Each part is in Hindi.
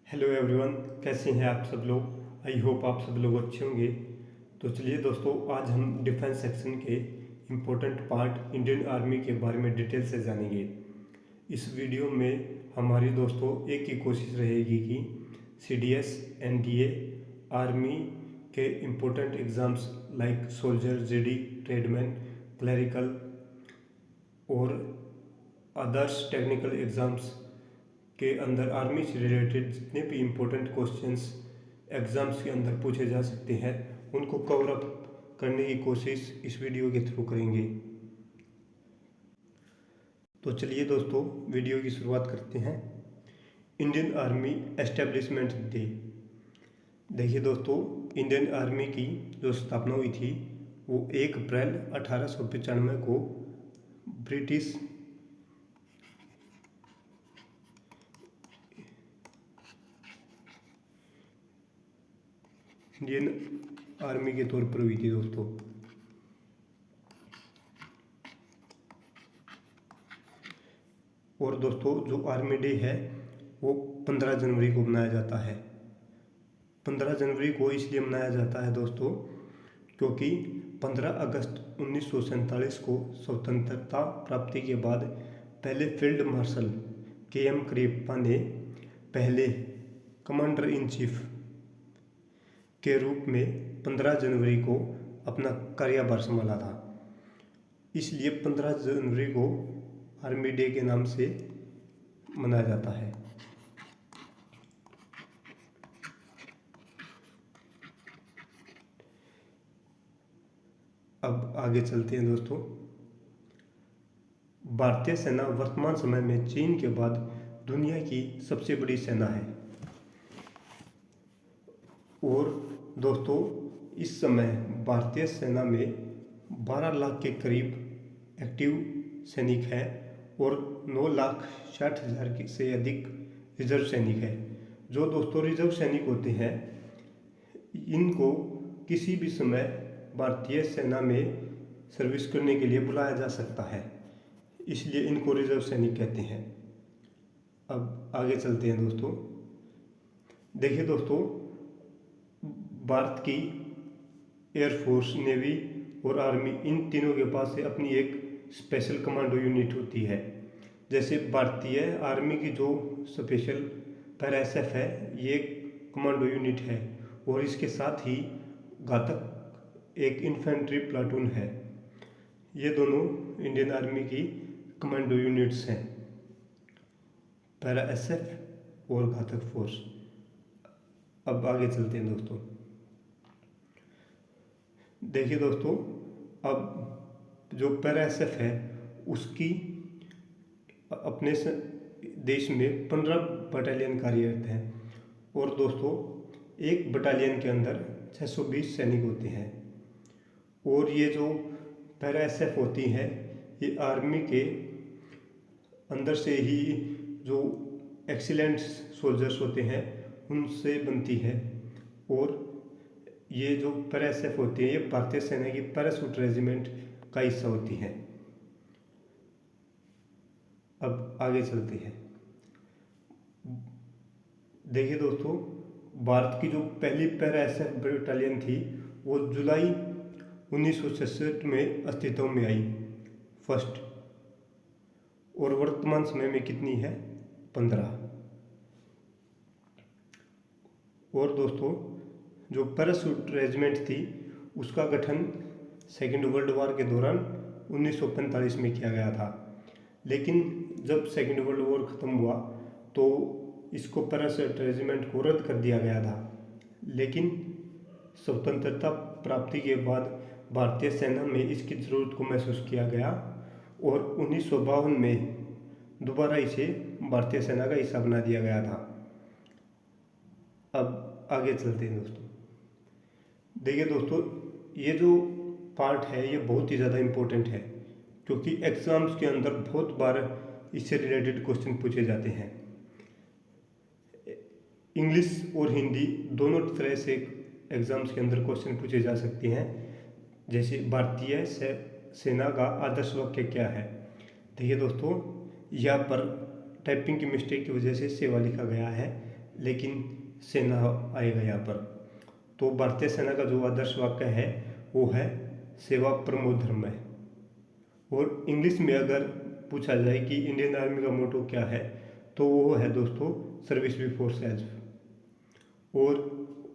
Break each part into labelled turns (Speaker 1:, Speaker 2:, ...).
Speaker 1: हेलो एवरीवन, कैसे हैं आप सब लोग। आई होप आप सब लोग अच्छे होंगे। तो चलिए दोस्तों, आज हम डिफेंस सेक्शन के इम्पोर्टेंट पार्ट इंडियन आर्मी के बारे में डिटेल से जानेंगे। इस वीडियो में हमारी दोस्तों एक ही कोशिश रहेगी कि CDS, NDA, आर्मी के important exams like soldier, GD, tradesman, clerical और अदर्स टेक्निकल एग्ज़ाम्स के अंदर आर्मी से रिलेटेड जितने भी इम्पोर्टेंट क्वेश्चंस एग्ज़ाम्स के अंदर पूछे जा सकते हैं उनको कवर अप करने की कोशिश इस वीडियो के थ्रू करेंगे। तो चलिए दोस्तों, वीडियो की शुरुआत करते हैं। Indian army establishment day. देखिए दोस्तों, इंडियन आर्मी की जो स्थापना हुई थी वो 1 अप्रैल 1895 को ब्रिटिश इंडियन आर्मी के तौर पर हुई थी दोस्तों। और दोस्तों, जो आर्मी डे है वो 15 जनवरी को मनाया जाता है। 15 जनवरी को इसलिए मनाया जाता है दोस्तों क्योंकि 15 अगस्त 1947 को स्वतंत्रता प्राप्ति के बाद पहले फील्ड मार्शल KM करियप्पा ने पहले कमांडर इन चीफ के रूप में 15 जनवरी को अपना कार्यभार संभाला था। इसलिए 15 जनवरी को आर्मी डे के नाम से मनाया जाता है। अब आगे चलते हैं दोस्तों। भारतीय सेना वर्तमान समय में चीन के बाद दुनिया की सबसे बड़ी सेना है। और दोस्तों, इस समय भारतीय सेना में 12 लाख के करीब एक्टिव सैनिक हैं और 9,60,000 से अधिक रिजर्व सैनिक हैं। जो दोस्तों रिजर्व सैनिक होते हैं इनको किसी भी समय भारतीय सेना में सर्विस करने के लिए बुलाया जा सकता है, इसलिए इनको रिजर्व सैनिक कहते हैं। अब आगे चलते हैं दोस्तों। देखिए दोस्तों, भारत की एयरफोर्स, नेवी और आर्मी इन तीनों के पास से अपनी एक स्पेशल कमांडो यूनिट होती है। जैसे भारतीय आर्मी की जो स्पेशल पैराएसएफ है ये एक कमांडो यूनिट है और इसके साथ ही घातक एक इन्फेंट्री प्लाटून है। ये दोनों इंडियन आर्मी की कमांडो यूनिट्स हैं, पैराएसएफ और घातक फोर्स। अब आगे चलते हैं दोस्तों। देखिए दोस्तों, अब जो पैराएसएफ है उसकी अपने देश में 15 बटालियन कार्यरत हैं और दोस्तों एक बटालियन के अंदर 620 सैनिक होते हैं। और ये जो पैराएसएफ होती हैं ये आर्मी के अंदर से ही जो एक्सीलेंट सोल्जर्स होते हैं उनसे बनती है। और ये जो पैराएसएफ होती है ये भारतीय सेना की पैराशूट रेजिमेंट का हिस्सा होती हैं। अब आगे चलते हैं। देखिए दोस्तों, भारत की जो पहली पैराएसएफ बटालियन थी वो जुलाई 1966 में अस्तित्व में आई फर्स्ट। और वर्तमान समय में कितनी है? 15। और दोस्तों, जो पैराशूट रेजिमेंट थी उसका गठन सेकेंड वर्ल्ड वॉर के दौरान 1945 में किया गया था। लेकिन जब सेकेंड वर्ल्ड वॉर ख़त्म हुआ तो इसको पैराशूट रेजिमेंट को रद्द कर दिया गया था। लेकिन स्वतंत्रता प्राप्ति के बाद भारतीय सेना में इसकी ज़रूरत को महसूस किया गया और 1952 में दोबारा इसे भारतीय सेना का हिस्सा बना दिया गया था। अब आगे चलते हैं दोस्तों। देखिए दोस्तों, ये जो पार्ट है ये बहुत ही ज़्यादा इम्पोर्टेंट है क्योंकि एग्ज़ाम्स के अंदर बहुत बार इससे रिलेटेड क्वेश्चन पूछे जाते हैं। इंग्लिश और हिंदी दोनों तरह से एग्ज़ाम्स के अंदर क्वेश्चन पूछे जा सकते हैं। जैसे भारतीय सेना का आदर्श वाक्य क्या है? देखिए दोस्तों, यहाँ पर टाइपिंग की मिस्टेक की वजह से सेवा लिखा गया है, लेकिन सेना आएगा यहाँ पर। तो भारतीय सेना का जो आदर्श वाक्य है वो है सेवा परमो धर्म है। और इंग्लिश में अगर पूछा जाए कि इंडियन आर्मी का मोटो क्या है, तो वो है दोस्तों सर्विस बिफोर सेल्फ। और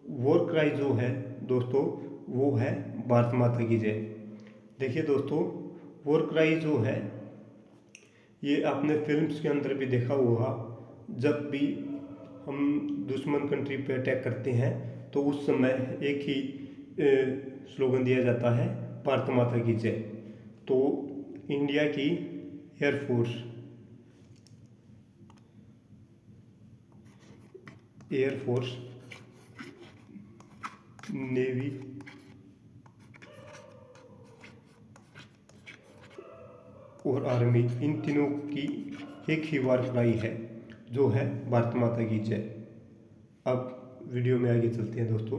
Speaker 1: वॉर क्राई जो है दोस्तों वो है भारत माता की जय। देखिए दोस्तों, वॉर क्राई जो है ये आपने फिल्म्स के अंदर भी देखा होगा। जब भी हम दुश्मन कंट्री पे अटैक करते हैं तो उस समय एक ही स्लोगन दिया जाता है, भारत माता की जय। तो इंडिया की एयरफोर्स, नेवी और आर्मी, इन तीनों की एक ही वार क्राई है जो है भारत माता की जय। अब वीडियो में आगे चलते हैं दोस्तों।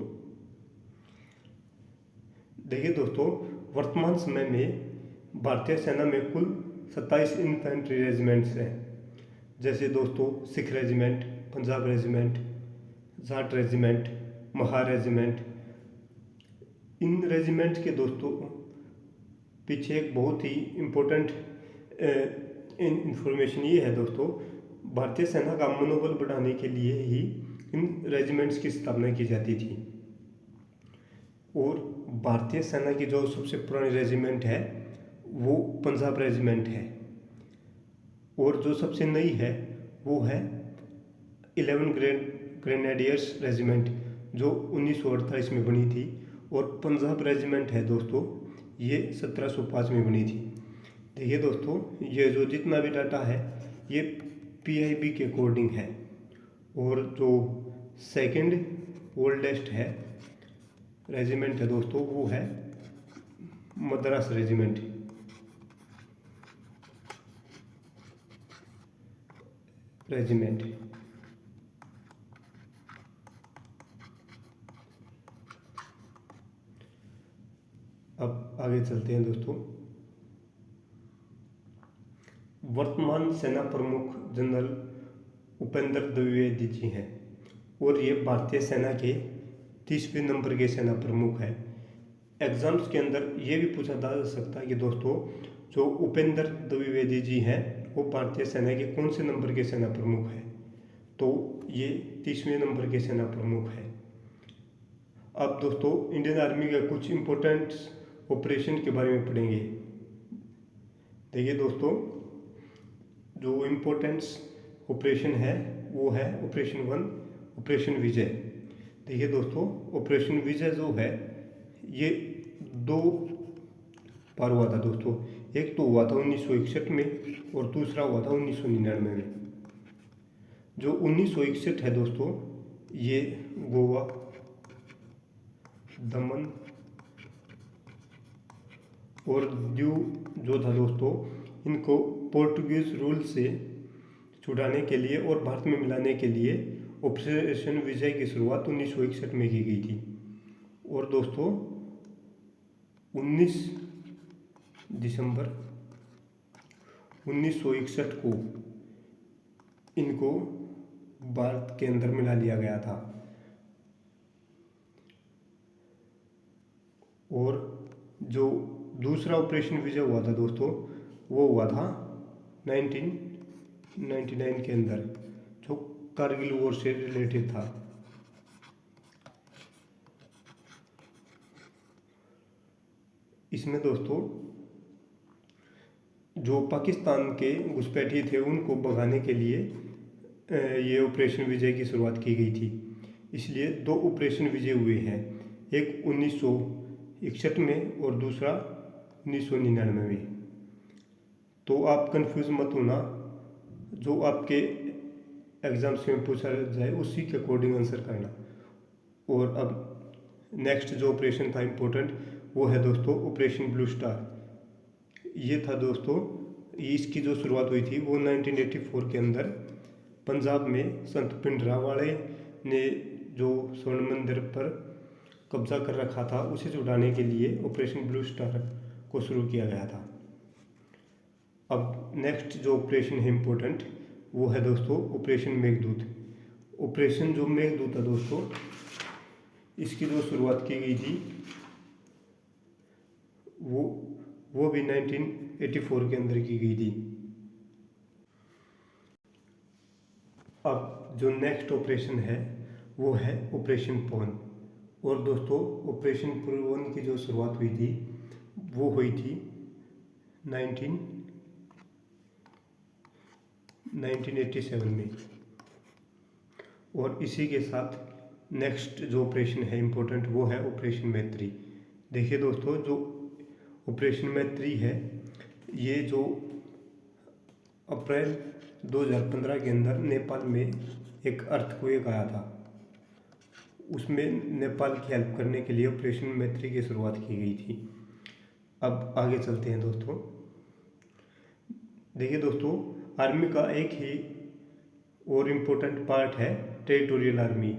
Speaker 1: देखिए दोस्तों, वर्तमान समय में भारतीय सेना में कुल 27 इन्फेंट्री रेजिमेंट्स हैं। जैसे दोस्तों Sikh regiment, Punjab regiment, Jat regiment, Mahar regiment. इन रेजिमेंट के दोस्तों पीछे एक बहुत ही इम्पोर्टेंट इंफॉर्मेशन ये है दोस्तों, भारतीय सेना का मनोबल बढ़ाने के लिए ही इन रेजिमेंट्स की स्थापना की जाती थी। और भारतीय सेना की जो सबसे पुरानी रेजिमेंट है वो पंजाब रेजिमेंट है। और जो सबसे नई है वो है 11 ग्रेनेडियर्स रेजिमेंट जो 1948 में बनी थी। और पंजाब रेजिमेंट है दोस्तों ये 1705 में बनी थी। देखिए दोस्तों, ये जो जितना भी डाटा है ये PIB के अकॉर्डिंग है। और जो सेकंड ओल्डेस्ट है रेजिमेंट है दोस्तों वो है मद्रास रेजिमेंट। अब आगे चलते हैं दोस्तों। वर्तमान सेना प्रमुख जनरल उपेंद्र द्विवेदी जी हैं और ये भारतीय सेना के 30वें नंबर के सेना प्रमुख हैं। एग्जाम्स के अंदर ये भी पूछा जा सकता है कि दोस्तों जो उपेंद्र द्विवेदी जी हैं वो भारतीय सेना के कौन से नंबर के सेना प्रमुख हैं, तो ये 30वें नंबर के सेना प्रमुख हैं। अब दोस्तों इंडियन आर्मी का कुछ इम्पोर्टेंट ऑपरेशन के बारे में पढ़ेंगे। देखिए दोस्तों, जो इम्पोर्टेंट्स ऑपरेशन है वो है ऑपरेशन 1 ऑपरेशन विजय। देखिए दोस्तों, ऑपरेशन विजय जो है ये 2 बार हुआ था दोस्तों। एक तो हुआ था 1961 में और दूसरा हुआ था 1999 में। जो 1961 है दोस्तों ये गोवा, दमन और दीव जो था दोस्तों इनको पोर्टुगीज रूल से छुड़ाने के लिए और भारत में मिलाने के लिए ऑपरेशन विजय की शुरुआत 1961 में की गई थी। और दोस्तों 19 दिसंबर 1961 को इनको भारत के अंदर मिला लिया गया था। और जो दूसरा ऑपरेशन विजय हुआ था दोस्तों वो हुआ था 1999 के अंदर, जो कारगिल वॉर से रिलेटेड था। इसमें दोस्तों जो पाकिस्तान के घुसपैठिए थे उनको भगाने के लिए ये ऑपरेशन विजय की शुरुआत की गई थी। इसलिए 2 ऑपरेशन विजय हुए हैं, एक 1961 में और दूसरा 1999 में। तो आप कंफ्यूज मत होना, जो आपके एग्जाम्स में पूछा जाए उसी के अकॉर्डिंग आंसर करना। और अब नेक्स्ट जो ऑपरेशन था इम्पोर्टेंट वो है दोस्तों ऑपरेशन ब्लू स्टार। ये था दोस्तों, इसकी जो शुरुआत हुई थी वो 1984 के अंदर पंजाब में संत भिंडरावाले ने जो स्वर्ण मंदिर पर कब्जा कर रखा था उसे छुड़ाने के लिए ऑपरेशन ब्लू स्टार को शुरू किया गया था। अब नेक्स्ट जो ऑपरेशन है इम्पोर्टेंट वो है दोस्तों ऑपरेशन मेघदूत। ऑपरेशन जो मेघदूत है दोस्तों, इसकी जो शुरुआत की गई थी वो भी 1984 के अंदर की गई थी। अब जो नेक्स्ट ऑपरेशन है वो है ऑपरेशन पवन। और दोस्तों ऑपरेशन पवन की जो शुरुआत हुई थी वो हुई थी 1987 में। और इसी के साथ नेक्स्ट जो ऑपरेशन है इम्पोर्टेंट वो है ऑपरेशन मैत्री। देखिए दोस्तों, जो ऑपरेशन मैत्री है ये जो अप्रैल 2015 के अंदर नेपाल में एक अर्थक्वेक आया था, उसमें नेपाल की हेल्प करने के लिए ऑपरेशन मैत्री की शुरुआत की गई थी। अब आगे चलते हैं दोस्तों। देखिए दोस्तों, आर्मी का एक ही और इम्पोर्टेंट पार्ट है टेरिटोरियल आर्मी।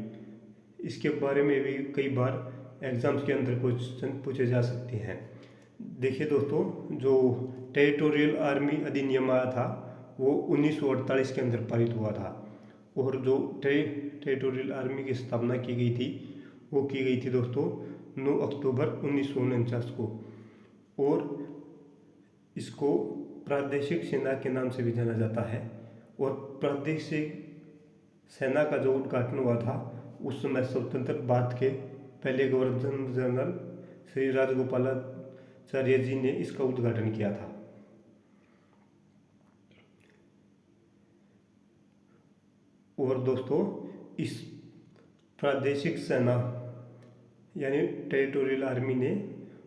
Speaker 1: इसके बारे में भी कई बार एग्जाम्स के अंदर क्वेश्चन पूछे जा सकते हैं। देखिए दोस्तों, जो टेरिटोरियल आर्मी अधिनियम आया था वो 1948 के अंदर पारित हुआ था। और जो टेरिटोरियल आर्मी की स्थापना की गई थी वो की गई थी दोस्तों 9 अक्टूबर 1949 को। और इसको प्रादेशिक सेना के नाम से भी जाना जाता है। और प्रादेशिक सेना का जो उद्घाटन हुआ था उस समय स्वतंत्र भारत के पहले गवर्नर जनरल श्री राजगोपालाचार्य जी ने इसका उद्घाटन किया था। और दोस्तों, इस प्रादेशिक सेना यानी टेरिटोरियल आर्मी ने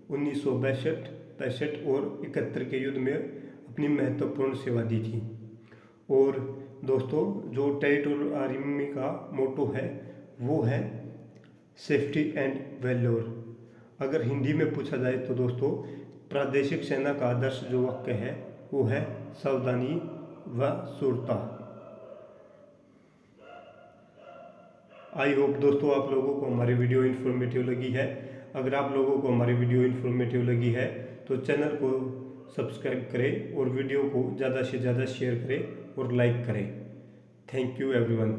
Speaker 1: 1962, 65 और 71 के युद्ध में अपनी महत्वपूर्ण सेवा दी थी। और दोस्तों, जो टेरिटोरियल आर्मी का मोटो है वो है सेफ्टी एंड वेल्योर। अगर हिंदी में पूछा जाए तो दोस्तों, प्रादेशिक सेना का आदर्श जो वाक्य है वो है सावधानी व शूरता। आई होप दोस्तों आप लोगों को हमारी वीडियो इन्फॉर्मेटिव लगी है। अगर आप लोगों को हमारी वीडियो इन्फॉर्मेटिव लगी है तो चैनल को सब्सक्राइब करें और वीडियो को ज़्यादा से ज़्यादा शेयर करें और लाइक करें। Thank you everyone.